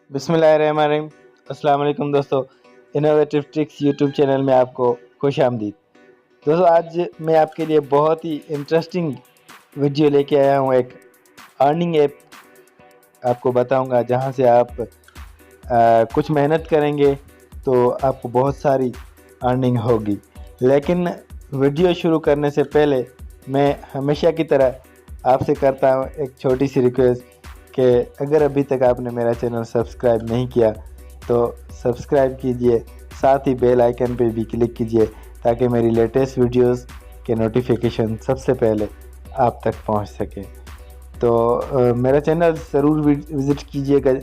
बिस्मिल्लाहिर्रहमानिर्रहीम। अस्सलाम वालेकुम दोस्तों, इनोवेटिव ट्रिक्स यूट्यूब चैनल में आपको खुश आमदीद। दोस्तों, आज मैं आपके लिए बहुत ही इंटरेस्टिंग वीडियो लेके आया हूँ। एक अर्निंग ऐप आपको बताऊंगा, जहाँ से आप कुछ मेहनत करेंगे तो आपको बहुत सारी अर्निंग होगी। लेकिन वीडियो शुरू करने से पहले मैं हमेशा की तरह आपसे करता हूँ एक छोटी सी रिक्वेस्ट कि अगर अभी तक आपने मेरा चैनल सब्सक्राइब नहीं किया तो सब्सक्राइब कीजिए, साथ ही बेल आइकन पे भी क्लिक कीजिए ताकि मेरी लेटेस्ट वीडियोस के नोटिफिकेशन सबसे पहले आप तक पहुंच सके। तो मेरा चैनल ज़रूर विज़िट कीजिएगा,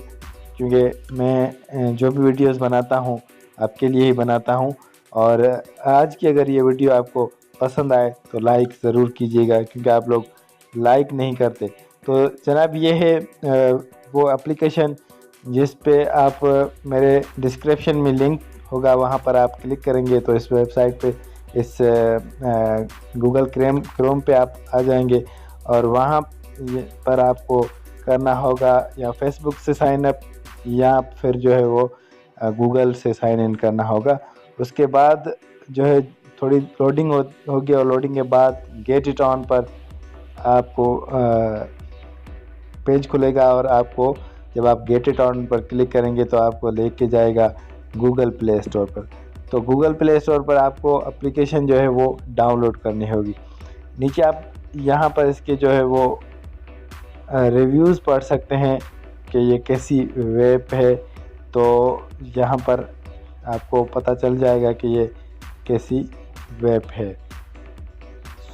क्योंकि मैं जो भी वीडियोस बनाता हूं आपके लिए ही बनाता हूं। और आज की अगर ये वीडियो आपको पसंद आए तो लाइक ज़रूर कीजिएगा, क्योंकि आप लोग लाइक नहीं करते। तो जनाब, ये है वो एप्लीकेशन जिस पे आप मेरे डिस्क्रिप्शन में लिंक होगा, वहाँ पर आप क्लिक करेंगे तो इस वेबसाइट पे, इस गूगल क्रोम पे आप आ जाएंगे और वहाँ पर आपको करना होगा या फेसबुक से साइन अप या फिर जो है वो गूगल से साइन इन करना होगा। उसके बाद जो है थोड़ी लोडिंग होगी और लोडिंग के बाद गेट इट ऑन पर आपको पेज खुलेगा और आपको जब आप गेट इट ऑन पर क्लिक करेंगे तो आपको लेके जाएगा गूगल प्ले स्टोर पर। तो गूगल प्ले स्टोर पर आपको एप्लीकेशन जो है वो डाउनलोड करनी होगी। नीचे आप यहाँ पर इसके जो है वो रिव्यूज़ पढ़ सकते हैं कि ये कैसी वेब है। तो यहाँ पर आपको पता चल जाएगा कि ये कैसी वेब है,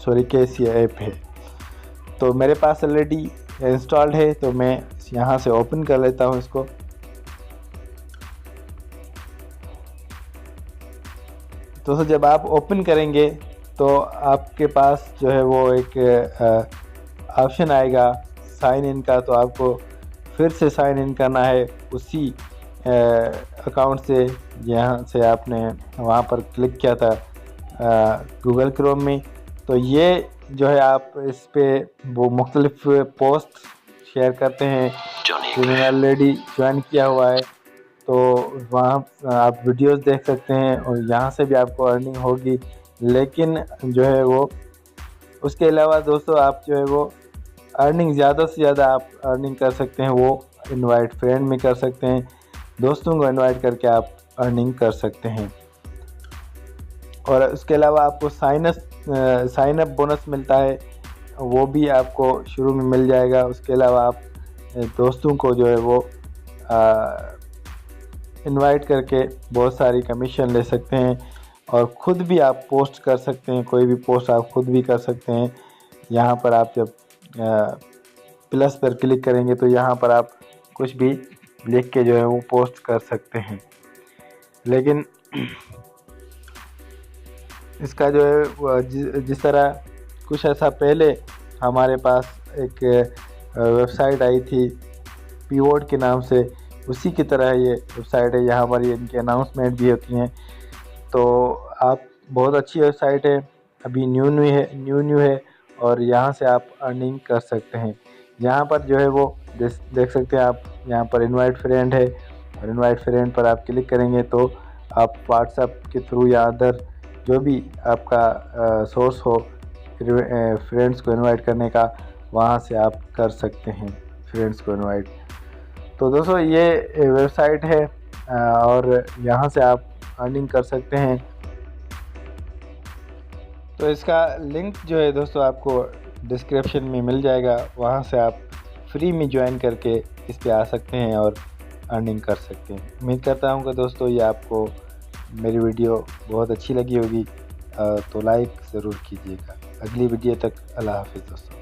कैसी ऐप है। तो मेरे पास ऑलरेडी इंस्टॉल्ड है, तो मैं यहाँ से ओपन कर लेता हूँ इसको। तो जब आप ओपन करेंगे तो आपके पास जो है वो एक ऑप्शन आएगा साइन इन का। तो आपको फिर से साइन इन करना है उसी अकाउंट से जहाँ से आपने वहाँ पर क्लिक किया था गूगल क्रोम में। तो ये जो है आप इस पे वो मुख्तलिफ पोस्ट शेयर करते हैं जो मैंने ऑलरेडी ज्वाइन किया हुआ है। तो वहाँ आप वीडियोस देख सकते हैं और यहाँ से भी आपको अर्निंग होगी। लेकिन जो है वो उसके अलावा दोस्तों, आप जो है वो अर्निंग ज़्यादा से ज़्यादा आप अर्निंग कर सकते हैं, वो इनवाइट फ्रेंड में कर सकते हैं, दोस्तों को इनवाइट करके आप अर्निंग कर सकते हैं। और उसके अलावा आपको साइन अप बोनस मिलता है, वो भी आपको शुरू में मिल जाएगा। उसके अलावा आप दोस्तों को जो है वो इनवाइट करके बहुत सारी कमीशन ले सकते हैं और ख़ुद भी आप पोस्ट कर सकते हैं। कोई भी पोस्ट आप ख़ुद भी कर सकते हैं। यहाँ पर आप जब प्लस पर क्लिक करेंगे तो यहाँ पर आप कुछ भी लिख के जो है वो पोस्ट कर सकते हैं। लेकिन इसका जो है जिस तरह कुछ ऐसा पहले हमारे पास एक वेबसाइट आई थी पीवोट के नाम से, उसी की तरह ये वेबसाइट है। यहाँ पर ये इनकी अनाउंसमेंट भी होती हैं। तो आप बहुत अच्छी वेबसाइट है, अभी न्यू है और यहाँ से आप अर्निंग कर सकते हैं। यहाँ पर जो है वो देख सकते हैं आप, यहाँ पर इनवाइट फ्रेंड है और इनवाइट फ्रेंड पर आप क्लिक करेंगे तो आप व्हाट्सएप के थ्रू या अदर जो भी आपका सोर्स हो फ्रेंड्स को इनवाइट करने का, वहाँ से आप कर सकते हैं फ्रेंड्स को इनवाइट। तो दोस्तों, ये वेबसाइट है और यहाँ से आप अर्निंग कर सकते हैं। तो इसका लिंक जो है दोस्तों आपको डिस्क्रिप्शन में मिल जाएगा, वहाँ से आप फ्री में ज्वाइन करके इस पे आ सकते हैं और अर्निंग कर सकते हैं। उम्मीद करता हूँ कि दोस्तों ये आपको मेरी वीडियो बहुत अच्छी लगी होगी, तो लाइक ज़रूर कीजिएगा। अगली वीडियो तक अल्लाह हाफ़िज़ दोस्तों।